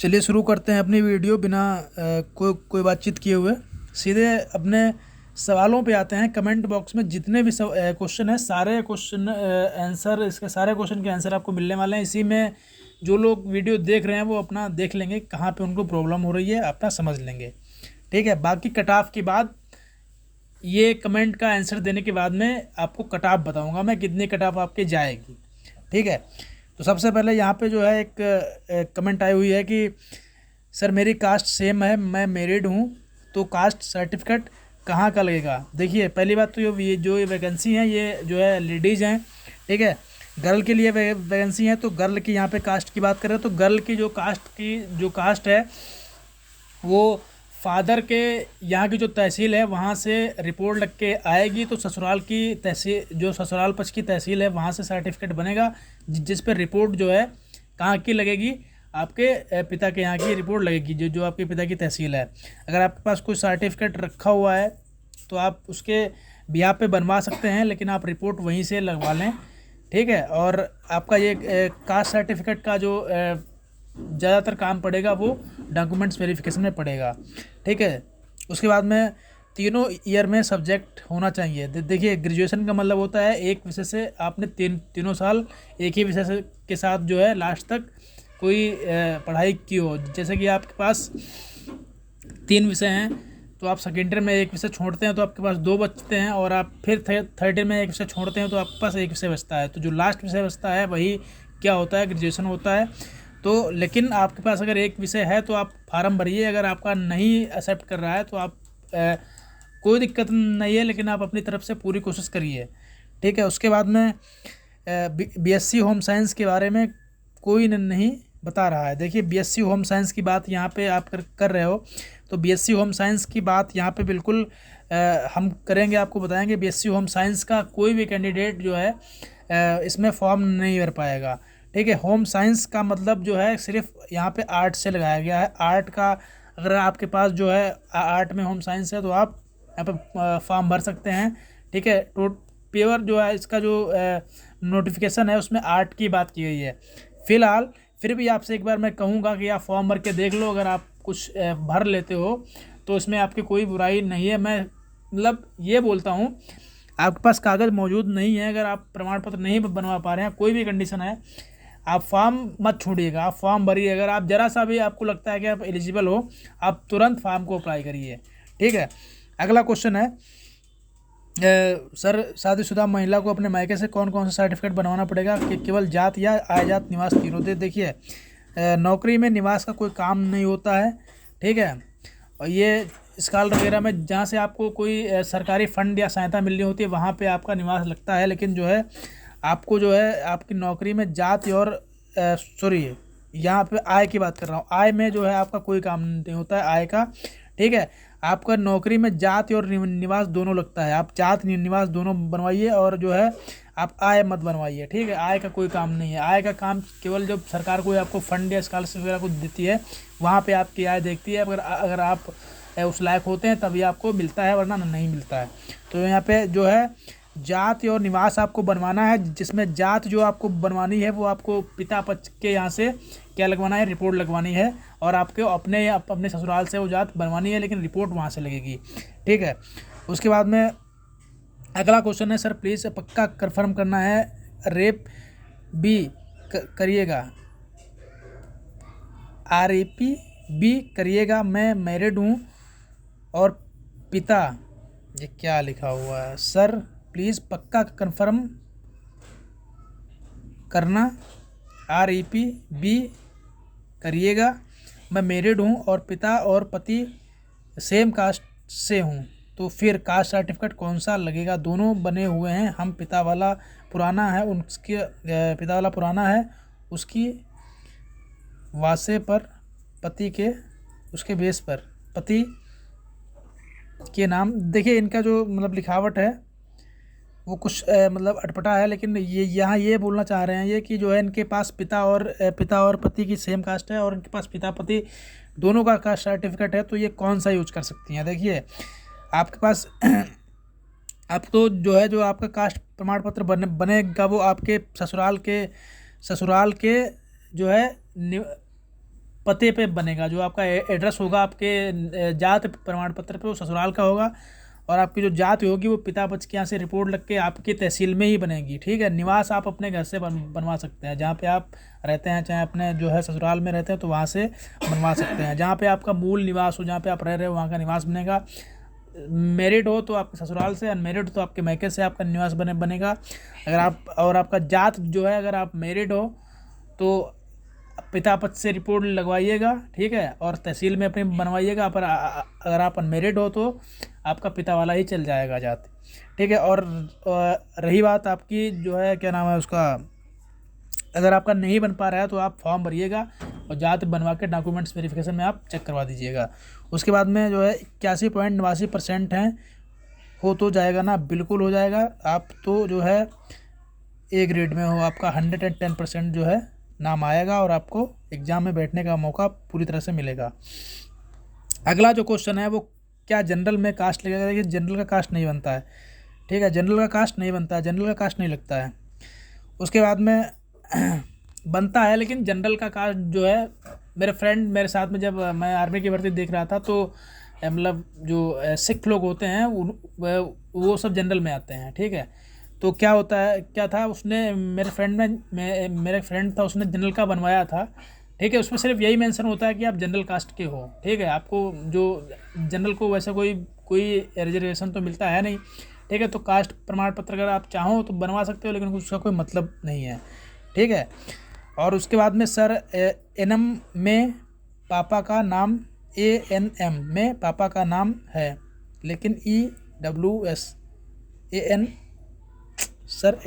चलिए शुरू करते हैं अपनी वीडियो बिना कोई बातचीत किए हुए सीधे अपने सवालों पे आते हैं। कमेंट बॉक्स में जितने भी क्वेश्चन हैं सारे क्वेश्चन आंसर इसके सारे क्वेश्चन के आंसर आपको मिलने वाले हैं। इसी में जो लोग वीडियो देख रहे हैं वो अपना देख लेंगे कहाँ पे उनको प्रॉब्लम हो रही है, अपना समझ लेंगे। ठीक है, बाकी कट ऑफ के बाद ये कमेंट का आंसर देने के बाद में आपको कट ऑफ बताऊँगा मैं कितनी कट ऑफ आपके जाएगी। ठीक है, तो सबसे पहले यहाँ पे जो है एक कमेंट आई हुई है कि सर मेरी कास्ट सेम है, मैं मैरिड हूँ, तो कास्ट सर्टिफिकेट कहाँ का लगेगा। देखिए पहली बात तो ये जो वैकेंसी है ये जो है लेडीज़ हैं। ठीक है, गर्ल के लिए वैकेंसी है, तो गर्ल की यहाँ पे कास्ट की बात करें तो गर्ल की जो कास्ट है वो फादर के यहाँ की जो तहसील है वहाँ से रिपोर्ट लग के आएगी, तो ससुराल की तहसील जो ससुराल पक्ष की तहसील है वहाँ से सर्टिफिकेट बनेगा जिस पर रिपोर्ट जो है कहाँ की लगेगी, आपके पिता के यहाँ की रिपोर्ट लगेगी जो आपके पिता की तहसील है। अगर आपके पास कोई सर्टिफिकेट रखा हुआ है तो आप उसके बिहार पे बनवा सकते हैं, लेकिन आप रिपोर्ट वहीं से लगवा लें। ठीक है, और आपका ये कास्ट सर्टिफिकेट का जो ज़्यादातर काम पड़ेगा वो डॉक्यूमेंट्स वेरिफिकेशन में पड़ेगा। ठीक है, उसके बाद में तीनों ईयर में सब्जेक्ट होना चाहिए। देखिए ग्रेजुएशन का मतलब होता है एक विषय से आपने तीनों साल एक ही विषय के साथ जो है लास्ट तक कोई पढ़ाई की हो। जैसे कि आपके पास 3 विषय हैं तो आप सेकेंड ईयर में एक विषय छोड़ते हैं तो आपके पास 2 बचते हैं, और आप फिर थर्ड ईयर में एक विषय छोड़ते हैं तो आपके पास एक विषय बचता है। तो जो लास्ट विषय बचता है वही क्या होता है, ग्रेजुएशन होता है। तो लेकिन आपके पास अगर एक विषय है तो आप फार्म भरिए, अगर आपका नहीं एक्सेप्ट कर रहा है तो आप कोई दिक्कत नहीं है, लेकिन आप अपनी तरफ से पूरी कोशिश करिए। ठीक है, उसके बाद में बीएससी होम साइंस के बारे में कोई नहीं बता रहा है। देखिए बीएससी होम साइंस की बात यहाँ पे आप कर रहे हो, तो बीएससी होम साइंस की बात यहाँ पे बिल्कुल हम करेंगे, आपको बताएंगे। बीएससी होम साइंस का कोई भी कैंडिडेट जो है इसमें फॉर्म नहीं भर पाएगा। ठीक है, होम साइंस का मतलब जो है सिर्फ यहाँ पे आर्ट से लगाया गया है। आर्ट का अगर आपके पास जो है आर्ट में होम साइंस है तो आप यहाँ पे फॉर्म भर सकते हैं। ठीक है, तो पेपर जो है इसका जो नोटिफिकेशन है उसमें आर्ट की बात की गई है। फ़िलहाल फिर भी आपसे एक बार मैं कहूँगा कि आप फॉर्म भर के देख लो, अगर आप कुछ भर लेते हो तो इसमें आपकी कोई बुराई नहीं है। मैं मतलब ये बोलता हूँ आपके पास कागज़ मौजूद नहीं है, अगर आप प्रमाण पत्र नहीं बनवा पा रहे हैं, कोई भी कंडीशन है, आप फॉर्म मत छोड़िएगा, आप फॉर्म भरिए। अगर आप ज़रा सा भी आपको लगता है कि आप एलिजिबल हो, आप तुरंत फॉर्म को अप्लाई करिए। ठीक है, अगला क्वेश्चन है सर शादीशुदा महिला को अपने मायके से कौन कौन सा सर्टिफिकेट बनवाना पड़ेगा, कि केवल जात या आयजात निवास तीनों दे। देखिए नौकरी में निवास का कोई काम नहीं होता है। ठीक है, और ये स्कॉलर वगैरह में जहाँ से आपको कोई सरकारी फंड या सहायता मिलनी होती है वहाँ पे आपका निवास लगता है, लेकिन जो है आपको जो है आपकी नौकरी में जात और सॉरी यहाँ पे आय की बात कर रहा हूँ, आय में जो है आपका कोई काम नहीं होता है आय का। ठीक है, आपका नौकरी में जात और निवास दोनों लगता है, आप जात निवास दोनों बनवाइए और जो है आप आय मत बनवाइए। ठीक है, आय का कोई काम नहीं है। आय का काम केवल जब सरकार कोई आपको फंड या स्कॉलरशिप वगैरह कुछ देती है वहाँ पे आपकी आय देखती है, अगर आप उस लायक होते हैं तभी आपको मिलता है, वरना नहीं मिलता है। तो यहाँ पे जो है जात और निवास आपको बनवाना है, जिसमें जात जो आपको बनवानी है वो आपको पिता पक्ष के यहाँ से क्या लगवाना है, रिपोर्ट लगवानी है, और आपको अपने ससुराल से वो जात बनवानी है, लेकिन रिपोर्ट वहाँ से लगेगी। ठीक है, उसके बाद में अगला क्वेश्चन है सर प्लीज़ पक्का कंफर्म करना है, रेप बी करिएगा, RAP बी करिएगा, मैं मैरिड हूँ और पिता, ये क्या लिखा हुआ है सर प्लीज़ पक्का कंफर्म करना, RAP बी करिएगा, मैं मैरिड हूँ और पिता और पति सेम कास्ट से हूँ, तो फिर कास्ट सर्टिफिकेट कौन सा लगेगा। दोनों बने हुए हैं, हम पिता वाला पुराना है, उसके पिता वाला पुराना है, उसकी वासे पर पति के उसके बेस पर पति के नाम। देखिए इनका जो मतलब लिखावट है वो कुछ मतलब अटपटा है, लेकिन ये यहाँ ये बोलना चाह रहे हैं ये कि जो है इनके पास पिता और पति की सेम कास्ट है और इनके पास पिता पति दोनों का कास्ट सर्टिफिकेट है, तो ये कौन सा यूज कर सकती हैं। देखिए आपके पास आप तो जो है जो आपका कास्ट प्रमाण पत्र बनेगा वो आपके ससुराल के जो है पते पे बनेगा। जो आपका एड्रेस होगा आपके जात प्रमाण पत्र पे वो ससुराल का होगा, और आपकी जो जात होगी वो पिता पक्ष के यहाँ से रिपोर्ट लग के आपकी तहसील में ही बनेगी। ठीक है। निवास आप अपने घर से बनवा सकते हैं, जहाँ पे आप रहते हैं, चाहे अपने जो है ससुराल में रहते हैं तो वहाँ से बनवा सकते हैं। जहाँ पे आपका मूल निवास हो, जहाँ पे आप रह रहे हो, वहाँ का निवास बनेगा। मैरिड हो तो आपके ससुराल से, अनमेरिड तो आपके मैके से आपका निवास बनेगा। अगर आप और आपका जात जो है, अगर आप मैरिड हो तो पिता पक्ष से रिपोर्ट लगवाइएगा। ठीक है। और तहसील में अपनी बनवाइएगा। पर अगर आप अनमेरिड हो तो आपका पिता वाला ही चल जाएगा जात। ठीक है। और रही बात आपकी जो है क्या नाम है उसका, अगर आपका नहीं बन पा रहा है तो आप फॉर्म भरिएगा और जात बनवा के डॉक्यूमेंट्स वेरिफिकेशन में आप चेक करवा दीजिएगा। उसके बाद में जो है 81.89% हैं, हो तो जाएगा ना, बिल्कुल हो जाएगा। आप तो जो है ए ग्रेड में हो, आपका 110% जो है नाम आएगा और आपको एग्ज़ाम में बैठने का मौका पूरी तरह से मिलेगा। अगला जो क्वेश्चन है वो क्या जनरल में कास्ट लगेगा। देखिए जनरल का कास्ट नहीं बनता है। ठीक है। जनरल का कास्ट नहीं बनता है, जनरल का कास्ट नहीं लगता है। उसके बाद में बनता है, लेकिन जनरल का कास्ट जो है, मेरे फ्रेंड मेरे साथ में जब मैं आर्मी की भर्ती देख रहा था तो मतलब जो सिख लोग होते हैं वो सब जनरल में आते हैं। ठीक है। तो क्या होता है, क्या था, उसने मेरे फ्रेंड था, उसने जनरल का बनवाया था। ठीक है। उसमें सिर्फ यही मेंशन होता है कि आप जनरल कास्ट के हो। ठीक है। आपको जो जनरल को वैसा कोई रिजर्वेशन तो मिलता है नहीं। ठीक है। तो कास्ट प्रमाण पत्र अगर आप चाहो तो बनवा सकते हो, लेकिन उसका कोई मतलब नहीं है। ठीक है। और उसके बाद में सर एनएम में पापा का नाम, ANM में पापा का नाम है, लेकिन EWS AN सर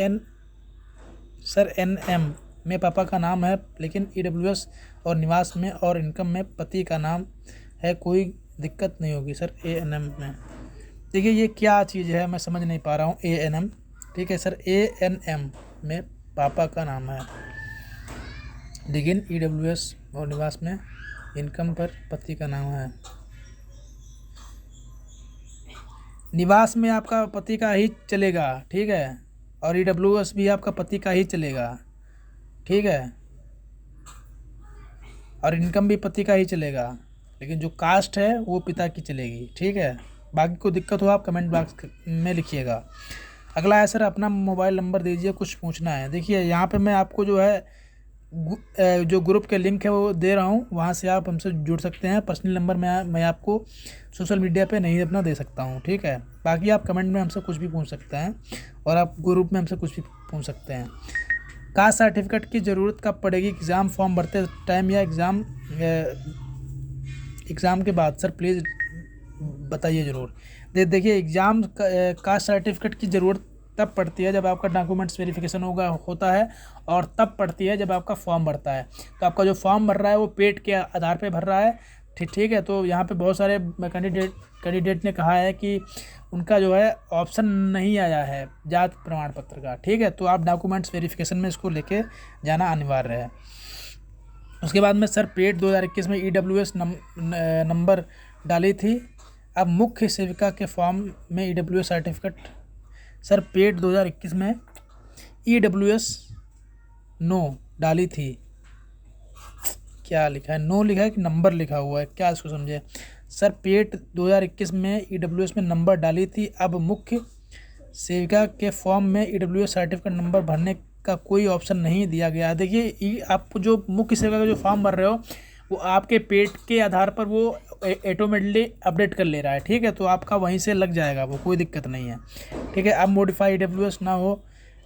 NM में पापा का नाम है, लेकिन EWS और निवास में और इनकम में पति का नाम है, कोई दिक्कत नहीं होगी सर ANM में। देखिए ये क्या चीज़ है, मैं समझ नहीं पा रहा हूँ। ANM, ठीक है सर, ANM में पापा का नाम है, लेकिन EWS और निवास में इनकम पर पति का नाम है। निवास में आपका पति का ही चलेगा। ठीक है। और EWS भी आपका पति का ही चलेगा। ठीक है। और इनकम भी पति का ही चलेगा, लेकिन जो कास्ट है वो पिता की चलेगी। ठीक है। बाकी कोई दिक्कत हो आप कमेंट बॉक्स में लिखिएगा। अगला है सर अपना मोबाइल नंबर दीजिए, कुछ पूछना है। देखिए यहाँ पे मैं आपको जो है जो ग्रुप के लिंक है वो दे रहा हूँ, वहाँ से आप हमसे जुड़ सकते हैं। पर्सनल नंबर मैं आपको सोशल मीडिया पे नहीं अपना दे सकता हूँ। ठीक है। बाकी आप कमेंट में हमसे कुछ भी पूछ सकते हैं और आप ग्रुप में हमसे कुछ भी पूछ सकते हैं। कास्ट सर्टिफिकेट की ज़रूरत कब पड़ेगी, एग्ज़ाम फॉर्म भरते टाइम या एग्ज़ाम के बाद? सर प्लीज़ बताइए ज़रूर। देखिए एग्ज़ाम कास्ट सर्टिफिकेट की ज़रूरत तब पड़ती है जब आपका डॉक्यूमेंट्स वेरिफिकेशन होता है, और तब पड़ती है जब आपका फॉर्म भरता है। तो आपका जो फॉर्म भर रहा है वो पेड के आधार पे भर रहा है। ठीक है। तो यहाँ पे बहुत सारे कैंडिडेट ने कहा है कि उनका जो है ऑप्शन नहीं आया है जात प्रमाण पत्र का। ठीक है। तो आप डॉक्यूमेंट्स वेरिफिकेशन में इसको लेके जाना अनिवार्य है। उसके बाद में सर पेड 2021 में EWS नंबर डाली थी, अब मुख्य सेविका के फॉर्म में EWS सर्टिफिकेट। सर पेड 2021 में EWS नो डाली थी, क्या लिखा है, नो लिखा है कि नंबर लिखा हुआ है, क्या इसको समझे। सर पेड 2021 में EWS में नंबर डाली थी, अब मुख्य सेविका के फॉर्म में EWS सर्टिफिकेट नंबर भरने का कोई ऑप्शन नहीं दिया गया। देखिए आप जो मुख्य सेविका का जो फॉर्म भर रहे हो वो आपके पेड के आधार पर वो ऑटोमेटिकली अपडेट कर ले रहा है। ठीक है। तो आपका वहीं से लग जाएगा, वो कोई दिक्कत नहीं है। ठीक है। अब मॉडिफाई EWS ना हो,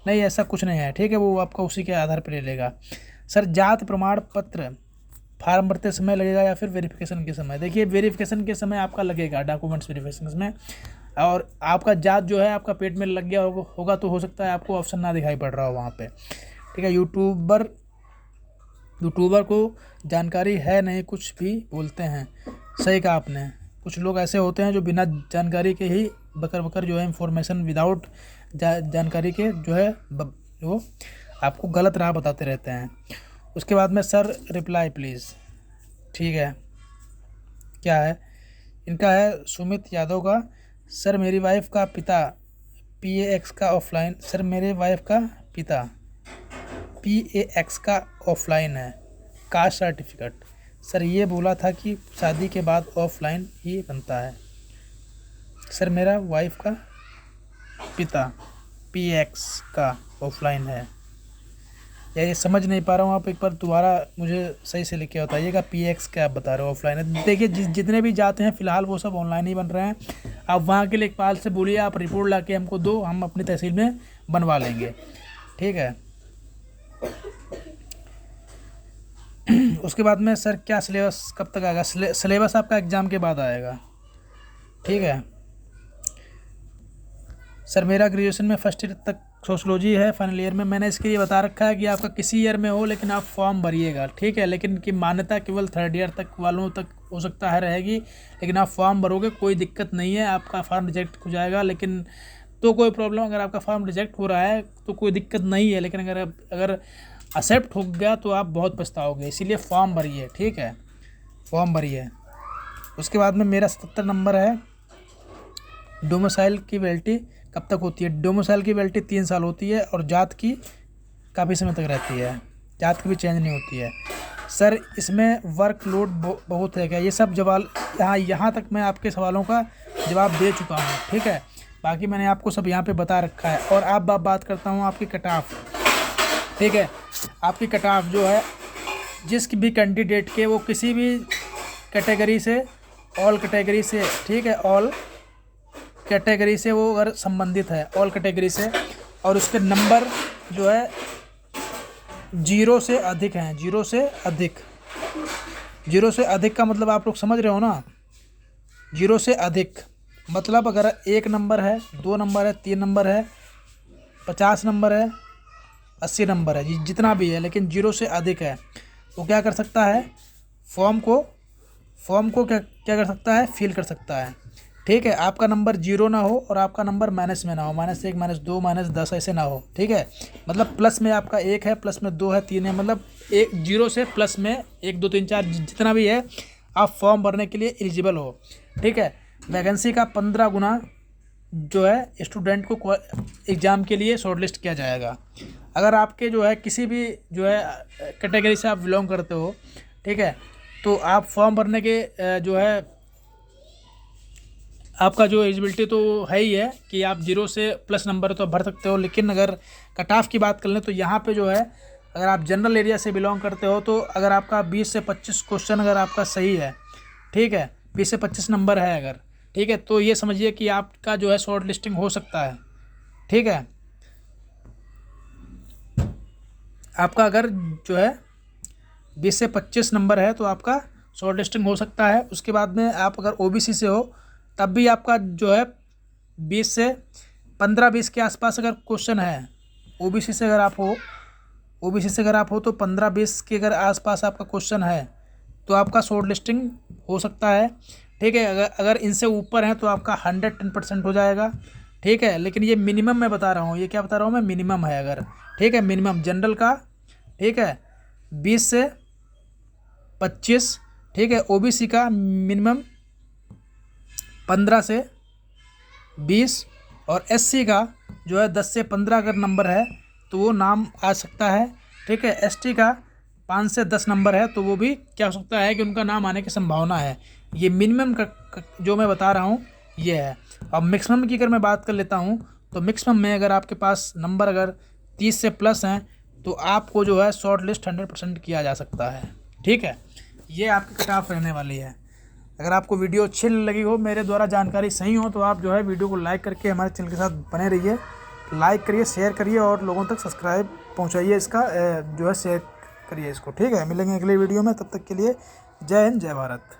नहीं ऐसा कुछ नहीं है। ठीक है। वो आपका उसी के आधार पर ले लेगा। सर जात प्रमाण पत्र फार्म भरते समय लगेगा या फिर वेरिफिकेशन के समय? देखिए वेरिफिकेशन के समय आपका लगेगा डॉक्यूमेंट्स वेरिफिकेशन में, और आपका जात जो है आपका पेट में लग गया होगा तो हो सकता है आपको ऑप्शन ना दिखाई पड़ रहा हो वहाँ पे। ठीक है। यूट्यूबर को जानकारी है नहीं, कुछ भी बोलते हैं। सही कहा आपने। कुछ लोग ऐसे होते हैं जो बिना जानकारी के ही बकर जो है इंफॉर्मेशन विदाउट जानकारी के जो है वो आपको गलत राह बताते रहते हैं। उसके बाद में सर रिप्लाई प्लीज़। ठीक है। क्या है इनका, है सुमित यादव का। सर मेरी वाइफ का पिता PAX का ऑफलाइन, सर मेरे वाइफ का पिता PAX का ऑफलाइन है कास्ट सर्टिफिकेट, सर ये बोला था कि शादी के बाद ऑफलाइन ही बनता है। सर मेरा वाइफ का पिता PX का ऑफलाइन है। या ये समझ नहीं पा रहा हूँ, आप एक बार दोबारा मुझे सही से लिख के बताइएगा। PX क्या आप बता रहे हो ऑफलाइन है? देखिए जितने भी जाते हैं फ़िलहाल वो सब ऑनलाइन ही बन रहे हैं। आप वहाँ के लेखपाल से बोलिए आप रिपोर्ट ला के हमको दो, हम अपनी तहसील में बनवा लेंगे, ठीक है। उसके बाद में सर क्या सिलेबस कब तक आएगा? सिलेबस आपका एग्ज़ाम के बाद आएगा, ठीक है। सर मेरा ग्रेजुएशन में फर्स्ट ईयर तक सोशलॉजी है, फाइनल ईयर में। मैंने इसके लिए बता रखा है कि आपका किसी ईयर में हो लेकिन आप फॉर्म भरिएगा, ठीक है। लेकिन की मान्यता केवल थर्ड ईयर तक वालों तक हो सकता है रहेगी, लेकिन आप फॉर्म भरोगे कोई दिक्कत नहीं है। आपका फॉर्म रिजेक्ट हो जाएगा लेकिन तो कोई प्रॉब्लम, अगर आपका फॉर्म रिजेक्ट हो रहा है तो कोई दिक्कत नहीं है, लेकिन अगर एक्सेप्ट हो गया तो आप बहुत पछताओगे। इसीलिए फॉर्म भरिए, ठीक है, फॉर्म भरिए। उसके बाद में मेरा 77 नंबर है। डोमिसाइल की वैलिडिटी कब तक होती है? डोमिसाइल की वैलिडिटी 3 साल होती है और जात की काफ़ी समय तक रहती है, जात की भी चेंज नहीं होती है। सर इसमें वर्कलोड बहुत है क्या? ये सब जवाब यहाँ तक मैं आपके सवालों का जवाब दे चुका हूँ, ठीक है। बाकी मैंने आपको सब यहाँ पे बता रखा है। और आप बात करता हूँ आपकी कट ऑफ, ठीक है। आपकी कट ऑफ जो है जिस भी कैंडिडेट के वो किसी भी कैटेगरी से, ऑल कैटेगरी से, ठीक है, ऑल कैटेगरी से वो अगर संबंधित है, ऑल कैटेगरी से, और उसके नंबर जो है 0 से अधिक हैं, 0 से अधिक। 0 से अधिक का मतलब आप लोग समझ रहे हो ना? 0 से अधिक मतलब अगर 1 नंबर है, 2 नंबर है, 3 नंबर है, 50 नंबर है, 80 नंबर है, जितना भी है, लेकिन 0 से अधिक है, वो क्या कर सकता है? फॉर्म को क्या कर सकता है? फिल कर सकता है, ठीक है। आपका नंबर 0 ना हो और आपका नंबर माइनस में ना हो, -1, -2, -10 ऐसे ना हो, ठीक है। मतलब प्लस में आपका 1 है, प्लस में 2 है, 3 है, मतलब 0 से प्लस में 1, 2, 3, 4 जितना भी है आप फॉर्म भरने के लिए एलिजिबल हो, ठीक है। वैकेंसी का 15 गुना जो है स्टूडेंट को एग्ज़ाम के लिए शॉर्टलिस्ट किया जाएगा। अगर आपके जो है किसी भी जो है कैटेगरी से आप बिलोंग करते हो, ठीक है, तो आप फॉर्म भरने के जो है आपका जो एलिजिबिलिटी तो है ही है कि आप 0 से प्लस नंबर तो भर सकते हो। लेकिन अगर कट ऑफ की बात कर लें तो यहाँ पे जो है अगर आप जनरल एरिया से बिलोंग करते हो तो अगर आपका 20 से 25 क्वेश्चन अगर आपका सही है, ठीक है, 20 से 25 नंबर है अगर, ठीक है, तो ये समझिए कि आपका जो है शॉर्ट लिस्टिंग हो सकता है, ठीक है। आपका अगर जो है 20 से 25 नंबर है तो आपका शॉर्ट लिस्टिंग हो सकता है। उसके बाद में आप अगर OBC से हो तब भी आपका जो है 20 से 15-20 के आसपास अगर क्वेश्चन है, OBC से अगर आप हो तो 15-20 के अगर आसपास आपका क्वेश्चन है तो आपका शॉर्ट लिस्टिंग हो सकता है, ठीक है। अगर इनसे ऊपर है तो आपका 110% हो जाएगा, ठीक है। लेकिन ये मिनिमम मैं बता रहा हूँ, ये क्या बता रहा हूँ मैं, मिनिमम है अगर, ठीक है, मिनिमम जनरल का, ठीक है, 20 से 25, ठीक है। OBC का मिनिमम 15 से 20 और SC का जो है 10 से 15 अगर नंबर है तो वो नाम आ सकता है, ठीक है। ST का 5 से 10 नंबर है तो वो भी क्या हो सकता है कि उनका नाम आने की संभावना है। ये मिनिमम का जो मैं बता रहा हूँ ये है। अब मैक्सिमम की अगर मैं बात कर लेता हूँ तो मैक्सिमम में अगर आपके पास नंबर अगर 30 से प्लस हैं तो आपको जो है शॉर्ट लिस्ट 100% किया जा सकता है, ठीक है। ये आपकी कट ऑफ रहने वाली है। अगर आपको वीडियो अच्छी लगी हो, मेरे द्वारा जानकारी सही हो, तो आप जो है वीडियो को लाइक करके हमारे चैनल के साथ बने रहिए। लाइक करिए, शेयर करिए और लोगों तक सब्सक्राइब पहुंचाइए, इसका जो है शेयर करिए इसको, ठीक है। मिलेंगे अगले वीडियो में, तब तक के लिए जय हिंद, जय भारत।